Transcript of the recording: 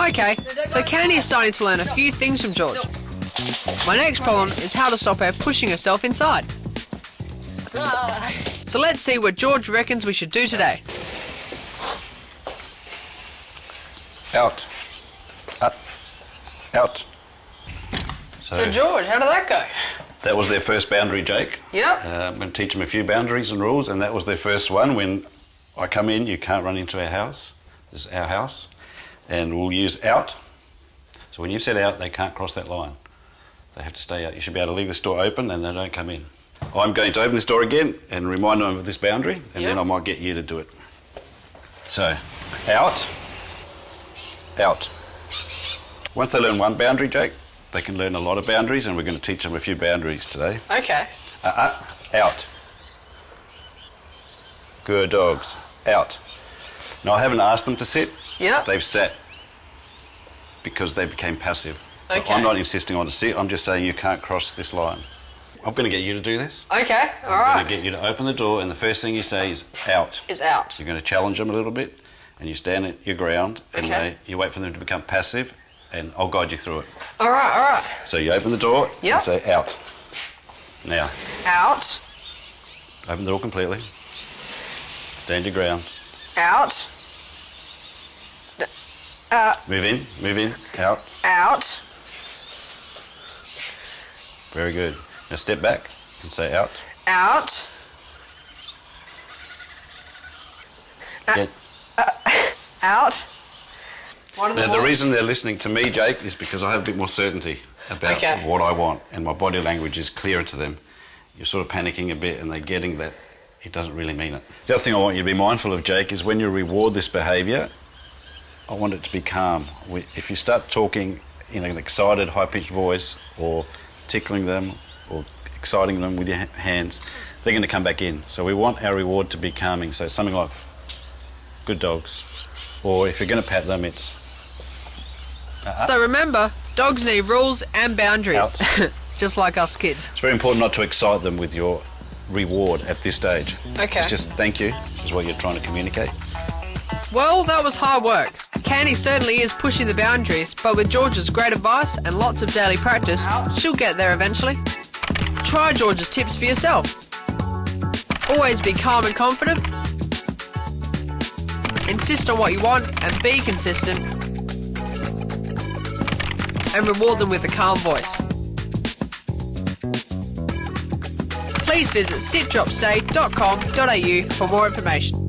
Okay, so Candy is starting to learn a few things from George. My next problem is how to stop her pushing herself inside. So let's see what George reckons we should do today. Out. Up. Out. So George, how did that go? That was their first boundary, Jake. Yep. I'm going to teach them a few boundaries and rules, and that was their first one. When I come in, you can't run into our house. This is our house. And we'll use out. So when you've said out, they can't cross that line. They have to stay out. You should be able to leave this door open and they don't come in. I'm going to open this door again and remind them of this boundary, and then I might get you to do it. So, out, out. Once they learn one boundary, Jake, they can learn a lot of boundaries, and we're going to teach them a few boundaries today. Okay. Out. Good dogs. Out. Now, I haven't asked them to sit. Yeah. They've sat because they became passive. Okay. I'm not insisting on to sit. I'm just saying you can't cross this line. I'm going to get you to do this. Okay, all right. I'm going to get you to open the door, and the first thing you say is out. Is out. You're going to challenge them a little bit, and you stand at your ground, and you wait for them to become passive, and I'll guide you through it. All right, all right. So you open the door and say out. Now. Out. Open the door completely. Stand your ground. Out. Move in, out. Out. Very good. Now step back and say out. Out. Out. Now the reason they're listening to me, Jake, is because I have a bit more certainty about what I want, and my body language is clearer to them. You're sort of panicking a bit and they're getting that it doesn't really mean it. The other thing I want you to be mindful of, Jake, is when you reward this behaviour, I want it to be calm. If you start talking in an excited, high-pitched voice, or tickling them, or exciting them with your hands, they're going to come back in. So we want our reward to be calming. So something like, good dogs. Or if you're going to pat them, it's... So remember, dogs need rules and boundaries, just like us kids. It's very important not to excite them with your reward at this stage. Okay. It's just thank you, is what you're trying to communicate. Well, that was hard work. Candy certainly is pushing the boundaries, but with George's great advice and lots of daily practice, she'll get there eventually. Try George's tips for yourself. Always be calm and confident. Insist on what you want and be consistent. And reward them with a calm voice. Please visit sitdropstay.com.au for more information.